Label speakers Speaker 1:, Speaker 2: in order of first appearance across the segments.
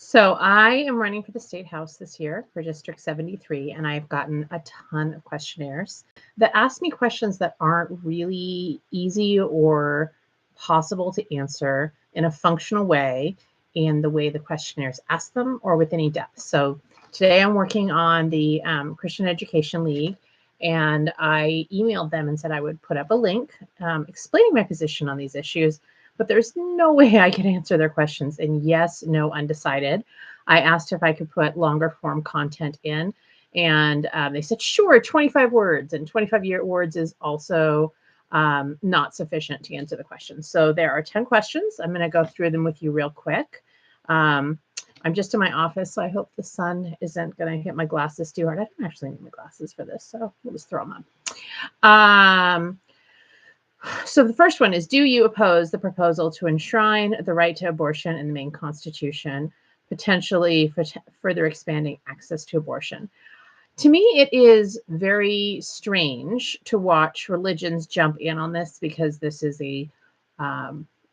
Speaker 1: So I am running for the state house this year for District 73, and I've gotten a ton of questionnaires that ask me questions that aren't really easy or possible to answer in a functional way in the way the questionnaires ask them or with any depth. So today I'm working on the Christian Education League, and I emailed them and said I would put up a link explaining my position on these issues, but there's no way I can answer their questions in yes, no, undecided. I asked if I could put longer form content in, and they said, sure, 25 words, and 25 words is also not sufficient to answer the questions. So there are 10 questions. I'm going to go through them with you real quick. I'm just in my office, so I hope the sun isn't going to hit my glasses too hard. I don't actually need my glasses for this, so we'll just throw them on. So the first one is, do you oppose the proposal to enshrine the right to abortion in the Maine Constitution, potentially further expanding access to abortion? To me, it is very strange to watch religions jump in on this because this is a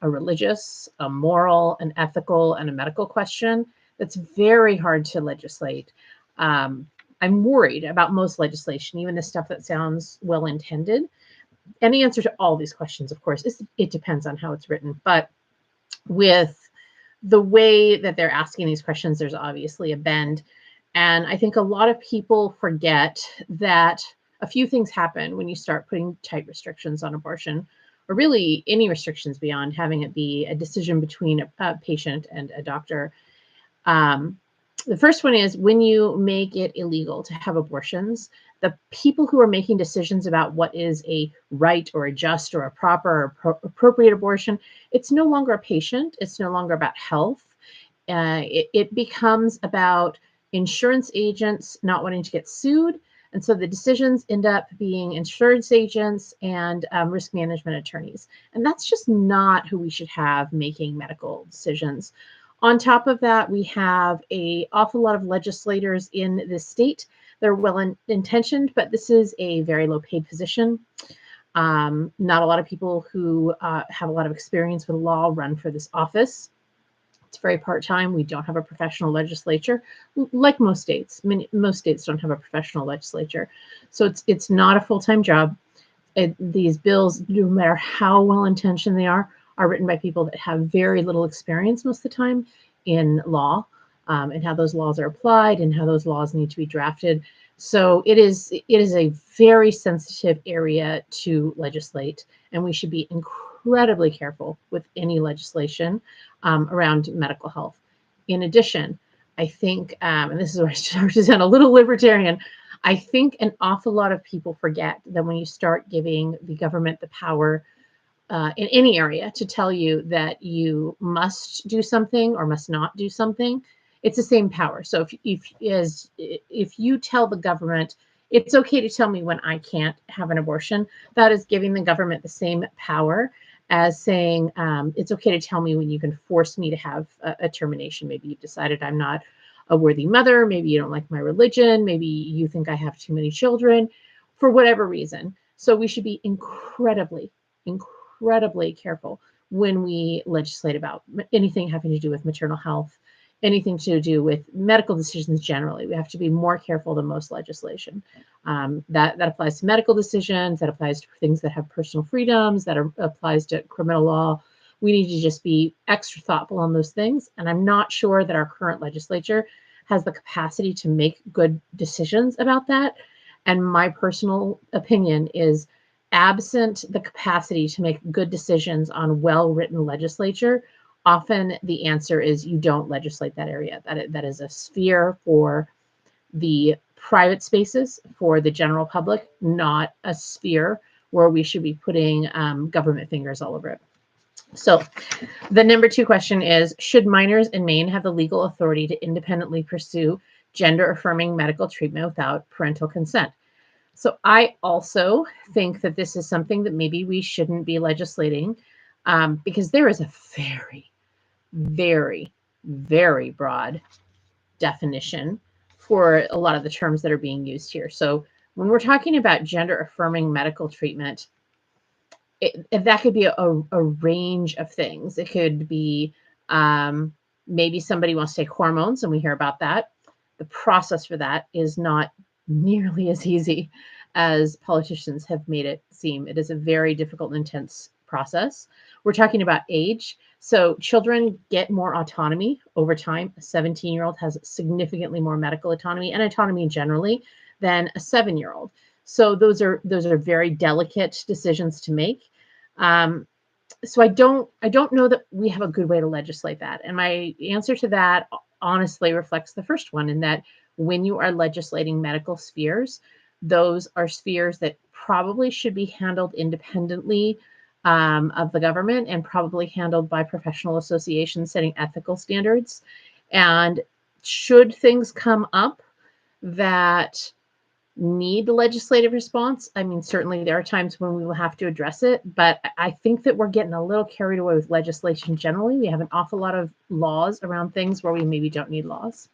Speaker 1: religious, a moral, an ethical, and a medical question that's very hard to legislate. I'm worried about most legislation, even the stuff that sounds well-intended. And the answer to all these questions, of course, is it depends on how it's written. But with the way that they're asking these questions, there's obviously a bend. And I think a lot of people forget that a few things happen when you start putting tight restrictions on abortion, or really any restrictions beyond having it be a decision between a patient and a doctor. The first one is when you make it illegal to have abortions, the people who are making decisions about what is a right or a just or a proper or appropriate abortion, it's no longer a patient. It's no longer about health. It becomes about insurance agents not wanting to get sued. And so the decisions end up being insurance agents and risk management attorneys. And that's just not who we should have making medical decisions. On top of that, we have an awful lot of legislators in this state. They're well-intentioned, but this is a very low-paid position. Not a lot of people who have a lot of experience with law run for this office. It's very part-time. We don't have a professional legislature, like most states. Most states don't have a professional legislature. So it's not a full-time job. These bills, no matter how well-intentioned they are written by people that have very little experience most of the time in law, and how those laws are applied and how those laws need to be drafted. So it is a very sensitive area to legislate, and we should be incredibly careful with any legislation around medical health. In addition, I think, and this is where I start to sound a little libertarian, I think an awful lot of people forget that when you start giving the government the power in any area to tell you that you must do something or must not do something, it's the same power. So if you tell the government it's okay to tell me when I can't have an abortion, that is giving the government the same power as saying it's okay to tell me when you can force me to have a termination. Maybe you've decided I'm not a worthy mother. Maybe you don't like my religion. Maybe you think I have too many children, for whatever reason. So we should be incredibly careful when we legislate about anything having to do with maternal health, anything to do with medical decisions generally. We have to be more careful than most legislation. That applies to medical decisions, that applies to things that have personal freedoms, that applies to criminal law. We need to just be extra thoughtful on those things. And I'm not sure that our current legislature has the capacity to make good decisions about that. And my personal opinion is, absent the capacity to make good decisions on well-written legislature, often the answer is you don't legislate that area. That is a sphere for the private spaces, for the general public, not a sphere where we should be putting government fingers all over it. So the number 2 question is, should minors in Maine have the legal authority to independently pursue gender-affirming medical treatment without parental consent? So I also think that this is something that maybe we shouldn't be legislating because there is a very, very, very broad definition for a lot of the terms that are being used here. So when we're talking about gender-affirming medical treatment, that could be a range of things. It could be Maybe somebody wants to take hormones, and we hear about that. The process for that is not nearly as easy as politicians have made it seem. It is a very difficult and intense process. We're talking about age. So children get more autonomy over time. A 17-year-old has significantly more medical autonomy and autonomy generally than a 7-year-old. So those are very delicate decisions to make. So I don't know that we have a good way to legislate that. And my answer to that honestly reflects the first one, in that when you are legislating medical spheres, those are spheres that probably should be handled independently of the government, and probably handled by professional associations setting ethical standards. And should things come up that need the legislative response, I mean, certainly there are times when we will have to address it, but I think that we're getting a little carried away with legislation generally. We have an awful lot of laws around things where we maybe don't need laws.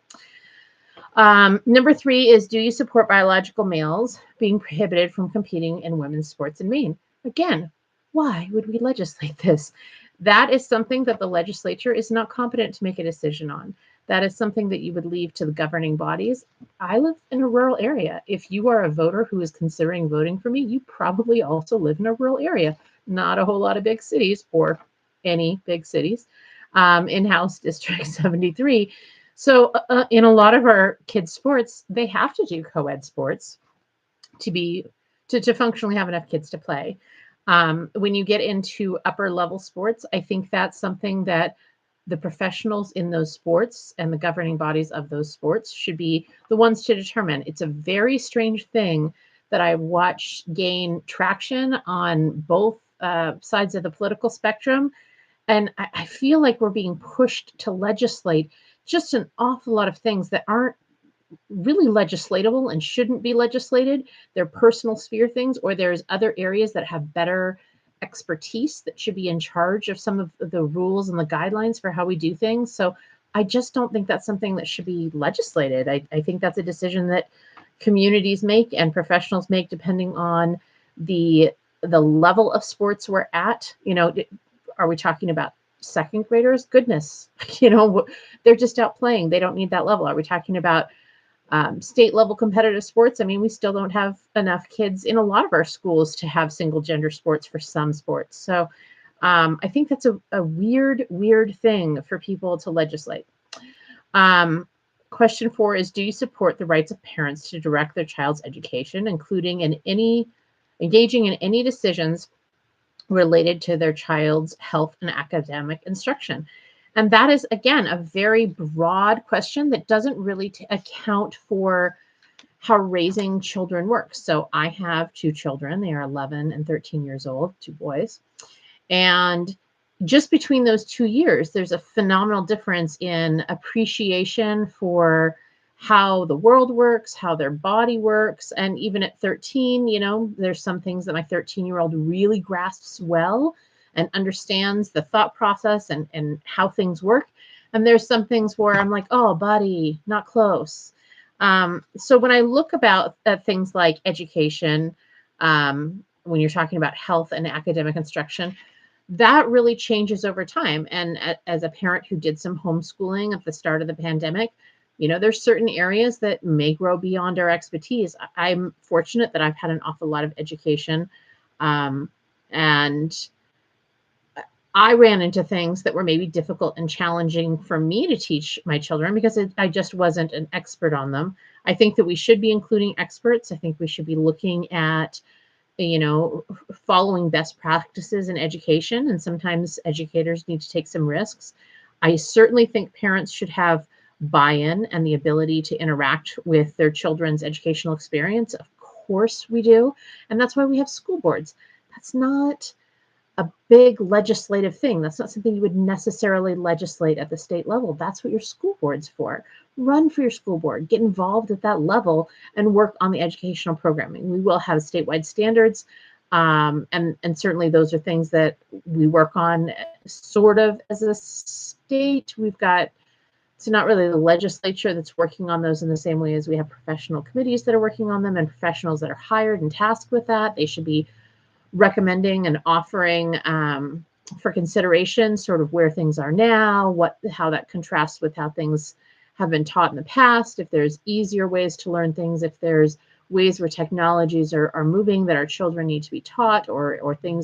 Speaker 1: Number 3 is, do you support biological males being prohibited from competing in women's sports in Maine? Again, why would we legislate this? That is something that the legislature is not competent to make a decision on. That is something that you would leave to the governing bodies. I live in a rural area. If you are a voter who is considering voting for me, you probably also live in a rural area, not a whole lot of big cities, or any big cities, in House District 73. So in a lot of our kids' sports, they have to do co-ed sports to functionally have enough kids to play. When you get into upper level sports, I think that's something that the professionals in those sports and the governing bodies of those sports should be the ones to determine. It's a very strange thing that I watched gain traction on both sides of the political spectrum. And I feel like we're being pushed to legislate just an awful lot of things that aren't really legislatable and shouldn't be legislated. They're personal sphere things, or there's other areas that have better expertise that should be in charge of some of the rules and the guidelines for how we do things. So I just don't think that's something that should be legislated. I think that's a decision that communities make and professionals make depending on the level of sports we're at. You know, are we talking about second graders? Goodness, you know, they're just out playing. They don't need that level. Are we talking about state level competitive sports? I mean, we still don't have enough kids in a lot of our schools to have single gender sports for some sports. So I think that's a weird thing for people to legislate. Question 4 is, do you support the rights of parents to direct their child's education, including engaging in any decisions related to their child's health and academic instruction? And that is, again, a very broad question that doesn't really account for how raising children works. So I have 2 children. They are 11 and 13 years old, 2 boys. And just between those 2 years, there's a phenomenal difference in appreciation for how the world works, how their body works. And even at 13, you know, there's some things that my 13-year-old really grasps well and understands the thought process and how things work. And there's some things where I'm like, oh, buddy, not close. So when I look at things like education, when you're talking about health and academic instruction, that really changes over time. And as a parent who did some homeschooling at the start of the pandemic, you know, there's certain areas that may grow beyond our expertise. I'm fortunate that I've had an awful lot of education, and I ran into things that were maybe difficult and challenging for me to teach my children because I just wasn't an expert on them. I think that we should be including experts. I think we should be looking at, you know, following best practices in education. And sometimes educators need to take some risks. I certainly think parents should have buy-in and the ability to interact with their children's educational experience. Of course we do. And that's why we have school boards. That's not a big legislative thing. That's not something you would necessarily legislate at the state level. That's what your school board's for. Run for your school board, get involved at that level, and work on the educational programming. We will have statewide standards, and certainly those are things that we work on sort of as a state. We've got, it's not really the legislature that's working on those in the same way as we have professional committees that are working on them and professionals that are hired and tasked with that. They should be recommending and offering for consideration, sort of where things are now, how that contrasts with how things have been taught in the past, if there's easier ways to learn things, if there's ways where technologies are moving that our children need to be taught, or things